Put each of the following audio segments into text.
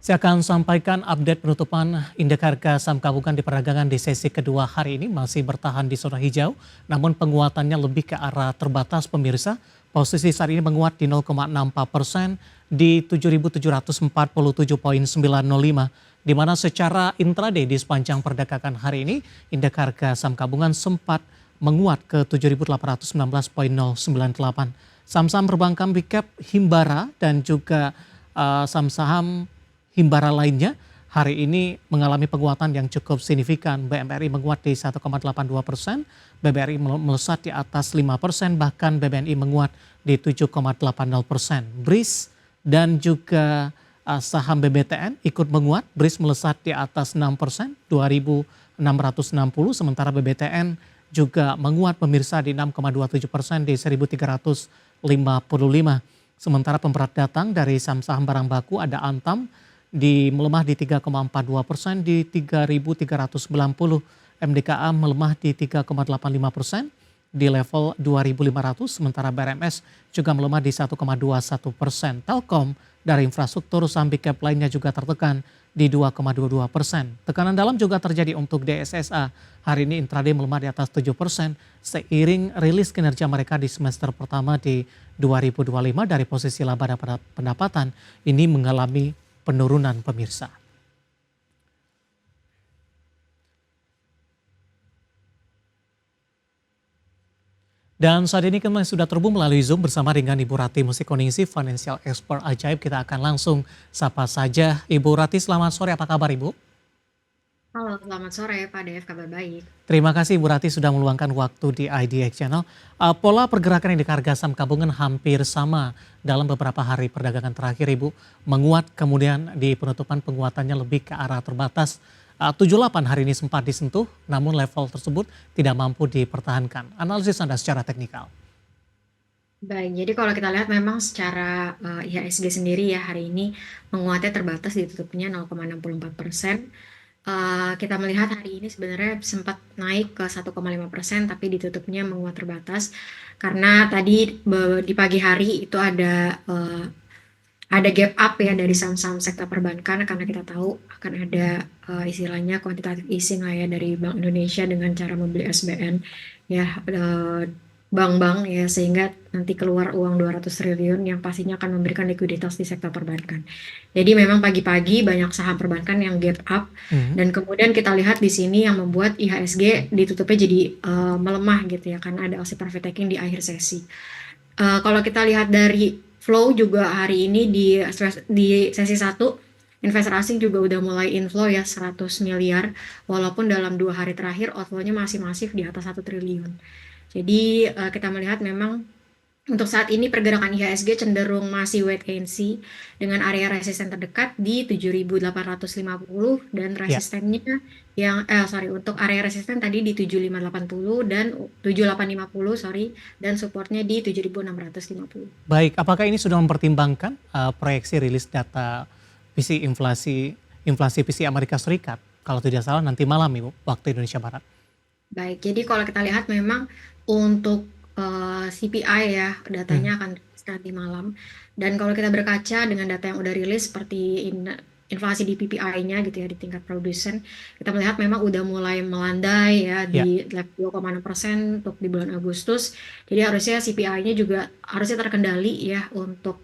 Saya akan sampaikan update penutupan indeks harga saham gabungan di perdagangan di sesi kedua hari ini masih bertahan di zona hijau, namun penguatannya lebih ke arah terbatas pemirsa. Posisi saat ini menguat di 0,64% di 7.747,905, di mana secara intraday di sepanjang perdagangan hari ini indeks harga saham gabungan sempat menguat ke 7.819,098. Saham-saham perbankan big cap Himbara dan juga saham-saham Himbara lainnya hari ini mengalami penguatan yang cukup signifikan. BMRI menguat di 1,82%, BBRI melesat di atas 5%, bahkan BBNI menguat di 7,80%. BRIS dan juga saham BBTN ikut menguat, BRIS melesat di atas 6%, 2.660, sementara BBTN juga menguat pemirsa di 6,27% di 1.355. Sementara pemberat datang dari saham-saham barang baku ada Antam melemah di 3,42% di 3.390, MDKA melemah di 3,85% di level 2.500, sementara BRMS juga melemah di 1,21%. Telkom dari infrastruktur saham big cap lainnya juga tertekan di 2,22%. Tekanan dalam juga terjadi untuk DSSA. Hari ini intraday melemah di atas 7% seiring rilis kinerja mereka di semester pertama di 2025 dari posisi laba dan pendapatan ini mengalami penurunan pemirsa. Dan saat ini kami sudah terhubung melalui Zoom bersama dengan Ibu Rati Musikoningsih, Financial Expert Ajaib. Kita akan langsung sapa saja. Ibu Rati, selamat sore, apa kabar Ibu? Halo, selamat sore Pak Dev, kabar baik. Terima kasih Ibu Rati sudah meluangkan waktu di IDX Channel. Pola pergerakan indeks harga saham gabungan hampir sama dalam beberapa hari perdagangan terakhir Ibu. Menguat kemudian di penutupan penguatannya lebih ke arah terbatas. 78 hari ini sempat disentuh, namun level tersebut tidak mampu dipertahankan. Analisis Anda secara teknikal. Baik, jadi kalau kita lihat memang secara IHSG sendiri ya hari ini menguatnya terbatas ditutupnya 0,64%. Kita melihat hari ini sebenarnya sempat naik ke 1,5% tapi ditutupnya menguat terbatas karena tadi di pagi hari itu ada gap up ya dari saham-saham sektor perbankan karena kita tahu akan ada istilahnya quantitative easing lah ya dari Bank Indonesia dengan cara membeli SBN ya bank-bank ya sehingga nanti keluar uang 200 triliun yang pastinya akan memberikan likuiditas di sektor perbankan. Jadi memang pagi-pagi banyak saham perbankan yang gap up dan kemudian kita lihat di sini yang membuat IHSG ditutupnya jadi melemah gitu ya karena ada OC profit taking di akhir sesi. Kalau kita lihat dari flow juga hari ini di sesi 1 investor asing juga udah mulai inflow ya 100 miliar walaupun dalam 2 hari terakhir outflow-nya masih masif di atas 1 triliun. Jadi kita melihat memang untuk saat ini pergerakan IHSG cenderung masih wait and see dengan area resisten terdekat di 7.850 dan Ya. resistennya untuk area resisten tadi di 7.580 dan 7.850 dan supportnya di 7.650. Baik, apakah ini sudah mempertimbangkan proyeksi rilis data inflasi PCE Amerika Serikat? Kalau tidak salah nanti malam Ibu, waktu Indonesia Barat. Baik, jadi kalau kita lihat memang untuk CPI ya Hmm. datanya akan rilis nanti malam. Dan kalau kita berkaca dengan data yang udah rilis seperti inflasi di PPI-nya gitu ya di tingkat produsen, kita melihat memang udah mulai melandai ya Ya. di level 2,6% untuk di bulan Agustus. Jadi harusnya CPI-nya juga harusnya terkendali ya untuk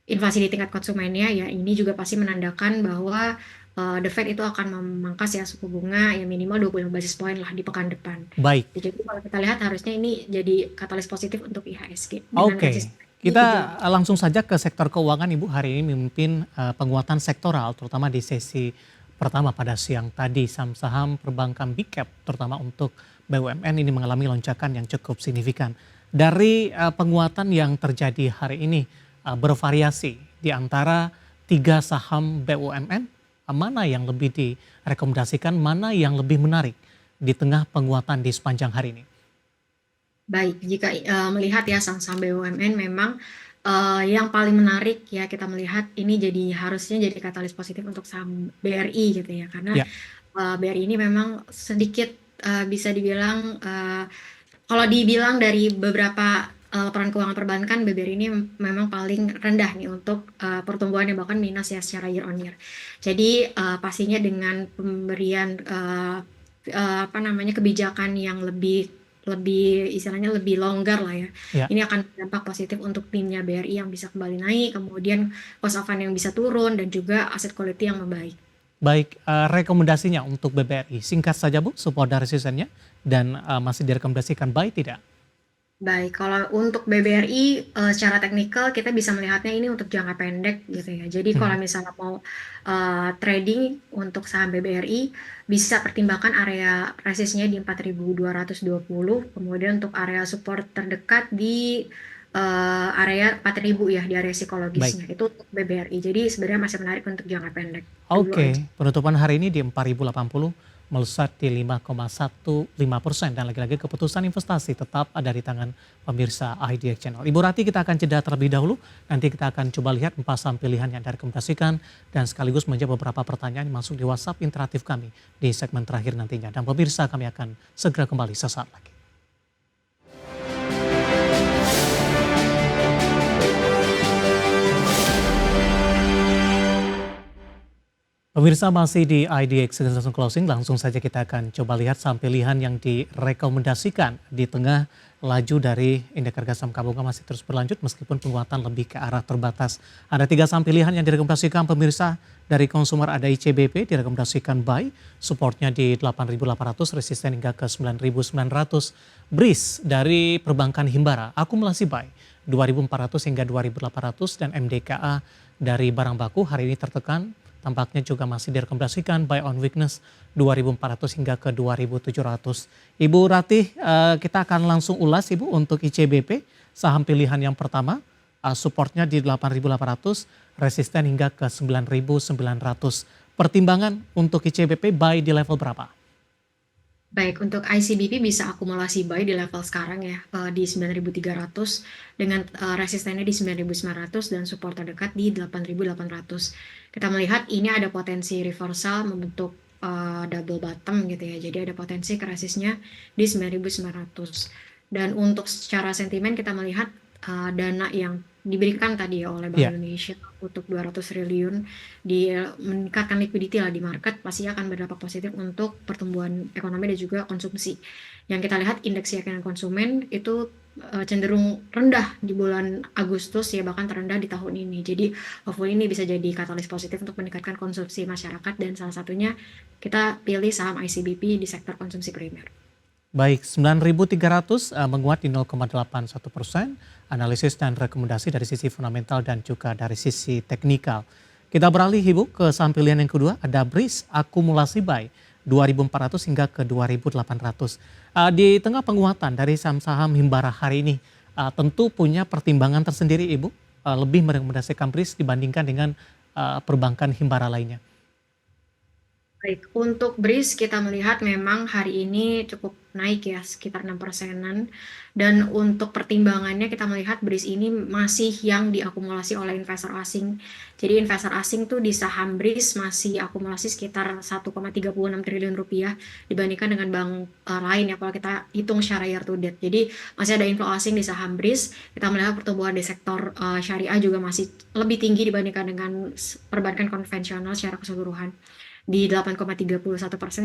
inflasi di tingkat konsumennya ya. Ini juga pasti menandakan bahwa The Fed itu akan memangkas ya suku bunga ya minimal 25 basis point lah di pekan depan. Baik. Jadi kalau kita lihat harusnya ini jadi katalis positif untuk IHSG dengan Oke, resisten di kita 7. langsung saja ke sektor keuangan Ibu. Hari ini memimpin penguatan sektoral terutama di sesi pertama pada siang tadi. Saham-saham perbankan big cap terutama untuk BUMN ini mengalami lonjakan yang cukup signifikan. Dari penguatan yang terjadi hari ini bervariasi di antara 3 saham BUMN, mana yang lebih direkomendasikan, mana yang lebih menarik di tengah penguatan di sepanjang hari ini? Baik, jika melihat ya saham-saham BUMN memang yang paling menarik ya kita melihat ini jadi harusnya jadi katalis positif untuk saham BRI gitu ya karena Ya. BRI ini memang sedikit bisa dibilang kalau dibilang dari beberapa laporan keuangan perbankan BBRI ini memang paling rendah nih untuk pertumbuhannya, bahkan minus ya secara year on year. Jadi pastinya dengan pemberian apa namanya kebijakan yang lebih lebih istilahnya lebih longgar lah ya. Ya, Ini akan berdampak positif untuk timnya BRI yang bisa kembali naik, kemudian cost of fund yang bisa turun dan juga asset quality yang membaik. baik, rekomendasinya untuk BBRI singkat saja Bu, support dan resistennya dan masih direkomendasikan buy tidak? Baik, kalau untuk BBRI secara teknikal kita bisa melihatnya ini untuk jangka pendek gitu ya. Jadi kalau Mhm. misalnya mau trading untuk saham BBRI bisa pertimbangkan area resistnya di 4.220, kemudian untuk area support terdekat di area 4.000 ya di area Baik. psikologisnya. Itu untuk BBRI. Jadi sebenarnya masih menarik untuk jangka pendek dulu aja. Oke, penutupan hari ini di 4.080 melesat di 5,15% dan lagi-lagi keputusan investasi tetap ada di tangan pemirsa IDX Channel. Ibu Rati, kita akan jeda terlebih dahulu. Nanti kita akan coba lihat 4 saham pilihan yang direkomendasikan dan sekaligus menjawab beberapa pertanyaan yang masuk di WhatsApp interaktif kami di segmen terakhir nantinya. Dan pemirsa, kami akan segera kembali sesaat lagi. Pemirsa, masih di IDX Langsung Closing, langsung saja kita akan coba lihat saham pilihan yang direkomendasikan di tengah laju dari indeks harga saham gabungan masih terus berlanjut meskipun penguatan lebih ke arah terbatas. Ada 3 saham pilihan yang direkomendasikan pemirsa. Dari konsumer ada ICBP direkomendasikan buy, supportnya di 8.800, resisten hingga ke 9.900. BRIS dari perbankan Himbara, akumulasi buy 2.400 hingga 2.800 dan MDKA dari barang baku hari ini tertekan. Tampaknya juga masih direkomendasikan buy on weakness 2.400 hingga ke 2.700. Ibu Ratih, kita akan langsung ulas Ibu untuk ICBP, saham pilihan yang pertama, supportnya di 8.800, resisten hingga ke 9.900. Pertimbangan untuk ICBP buy di level berapa? Baik, untuk ICBP bisa akumulasi buy di level sekarang ya, di 9.300 dengan resistennya di 9.900 dan support terdekat di 8.800. Kita melihat ini ada potensi reversal membentuk double bottom gitu ya. Jadi ada potensi ke resistnya di 9.900. Dan untuk secara sentimen kita melihat dana yang diberikan tadi ya oleh Bank Ya. Indonesia untuk 200 triliun di meningkatkan liquidity lah di market pasti akan berdampak positif untuk pertumbuhan ekonomi dan juga konsumsi. Yang kita lihat indeks keyakinan konsumen itu cenderung rendah di bulan Agustus ya, bahkan terendah di tahun ini. Jadi hopefully ini bisa jadi katalis positif untuk meningkatkan konsumsi masyarakat dan salah satunya kita pilih saham ICBP di sektor konsumsi primer. Baik, 9.300 menguat di 0,81%. Analisis dan rekomendasi dari sisi fundamental dan juga dari sisi teknikal. Kita beralih Ibu ke saham pilihan yang kedua, ada BRIS akumulasi buy 2.400 hingga ke 2.800. Di tengah penguatan dari saham-saham Himbara hari ini, tentu punya pertimbangan tersendiri Ibu, lebih merekomendasikan BRIS dibandingkan dengan perbankan Himbara lainnya. Baik, untuk BRIS kita melihat memang hari ini cukup naik ya, sekitar 6%-an. Dan untuk pertimbangannya kita melihat BRIS ini masih yang diakumulasi oleh investor asing. Jadi investor asing tuh di saham BRIS masih akumulasi sekitar 1,36 triliun rupiah dibandingkan dengan bank lain ya kalau kita hitung secara year to date. Jadi masih ada inflow asing di saham BRIS. Kita melihat pertumbuhan di sektor syariah juga masih lebih tinggi dibandingkan dengan perbankan konvensional secara keseluruhan di 8,31%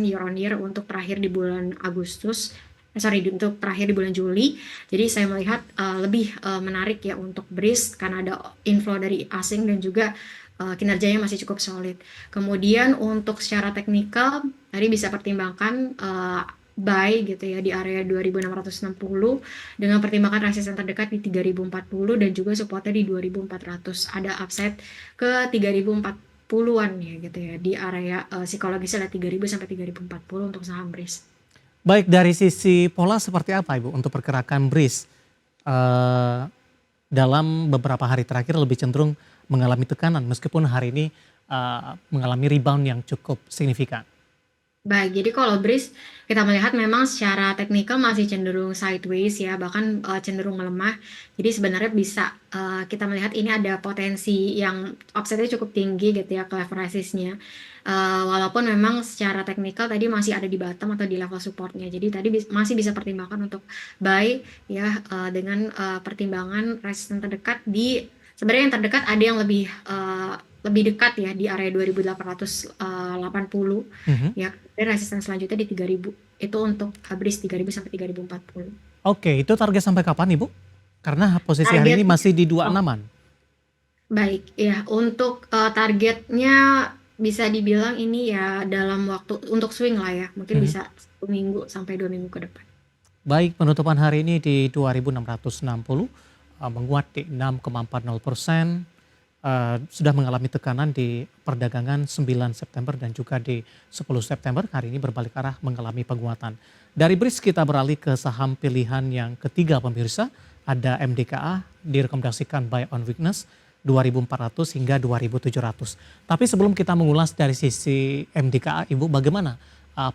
year on year untuk terakhir di bulan Agustus, untuk terakhir di bulan Juli. Jadi saya melihat lebih menarik ya untuk BRIS karena ada inflow dari asing dan juga kinerjanya masih cukup solid. Kemudian untuk secara teknikal tadi bisa pertimbangkan buy gitu ya di area 2.660 dengan pertimbangan resisten terdekat di 3.040 dan juga supportnya di 2.400. Ada upside ke 3.040-an ya gitu ya di area psikologisnya ada 3.000 sampai 3.040 untuk saham BRIS. Baik, dari sisi pola seperti apa Ibu untuk pergerakan BRIS? Eh, Dalam beberapa hari terakhir lebih cenderung mengalami tekanan meskipun hari ini mengalami rebound yang cukup signifikan. Baik, jadi kalau BRIS kita melihat memang secara teknikal masih cenderung sideways ya, bahkan cenderung melemah. Jadi sebenarnya bisa kita melihat ini ada potensi yang offsetnya cukup tinggi gitu ya ke level resistnya. Walaupun memang secara teknikal tadi masih ada di bottom atau di level supportnya. Jadi tadi masih bisa pertimbangkan untuk buy ya dengan pertimbangan resisten terdekat di sebenarnya yang terdekat ada yang lebih dekat ya di area 2880 Mhm. ya. Dan resisten selanjutnya di 3000. Itu untuk BRIS 3000 sampai 3040. Oke, itu target sampai kapan Ibu? Karena posisi hari ini Targetnya, masih di oh 26-an. baik ya, untuk targetnya bisa dibilang ini ya dalam waktu untuk swing lah ya, mungkin Mhm. bisa 1 minggu sampai 2 minggu ke depan. Baik, penutupan hari ini di 2660, menguat di 6,40%, sudah mengalami tekanan di perdagangan 9 September dan juga di 10 September, hari ini berbalik arah mengalami penguatan. Dari BRIS kita beralih ke saham pilihan yang ketiga pemirsa, ada MDKA direkomendasikan buy on weakness 2.400 hingga 2.700. Tapi sebelum kita mengulas dari sisi MDKA, Ibu bagaimana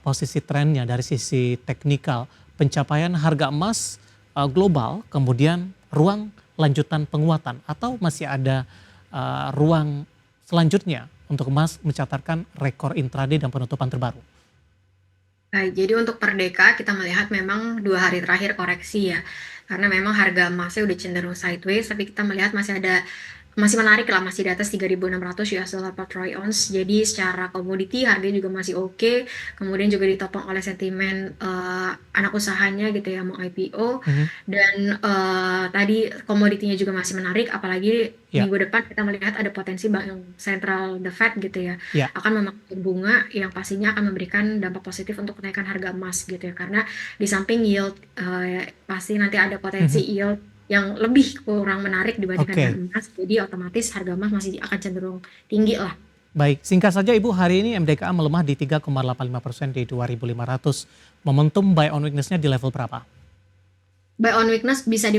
posisi trennya dari sisi teknikal, pencapaian harga emas global, kemudian ruang lanjutan penguatan atau masih ada ruang selanjutnya untuk emas mencatatkan rekor intraday dan penutupan terbaru? Baik, jadi untuk per deka kita melihat memang 2 hari terakhir koreksi ya, karena memang harga emasnya udah cenderung sideways, tapi kita melihat masih menarik lah, masih di atas 3.600 US dollar per troy ounce. Jadi secara komoditi harganya juga masih oke. Kemudian juga ditopang oleh sentimen anak usahanya gitu ya mau IPO. Mhm. Dan tadi komoditinya juga masih menarik, apalagi Ya, minggu depan kita melihat ada potensi bank yang sentral the Fed gitu ya ya. akan memakai bunga yang pastinya akan memberikan dampak positif untuk kenaikan harga emas gitu ya. Karena di samping yield pasti nanti ada potensi Mhm. yield yang lebih kurang menarik dibandingkan dengan Oke, emas, jadi otomatis harga emas masih akan cenderung tinggi lah. baik. Singkat saja Ibu, hari ini MDKA melemah di 3,85% di 2.500. Momentum buy on weakness-nya di level berapa? Buy on weakness bisa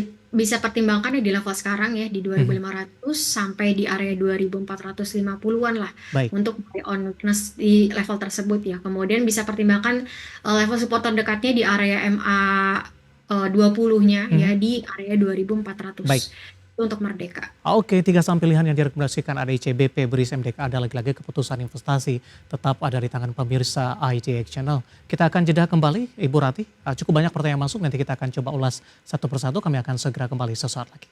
pertimbangkan ya di level sekarang ya di Mhm. 2.500 sampai di area 2.450-an lah Baik. untuk buy on weakness di level tersebut ya. Kemudian bisa pertimbangkan level support terdekatnya di area MA 20-nya ya Mhm. di area Baik. 2.400. Itu untuk Merdeka. Oke, tiga saham pilihan yang direkomendasikan ada ICBP, BRIS, MDKA, ada lagi-lagi keputusan investasi tetap ada di tangan pemirsa IJX Channel. Kita akan jeda kembali, Ibu Rati. Cukup banyak pertanyaan masuk, nanti kita akan coba ulas satu persatu. Kami akan segera kembali sesaat lagi.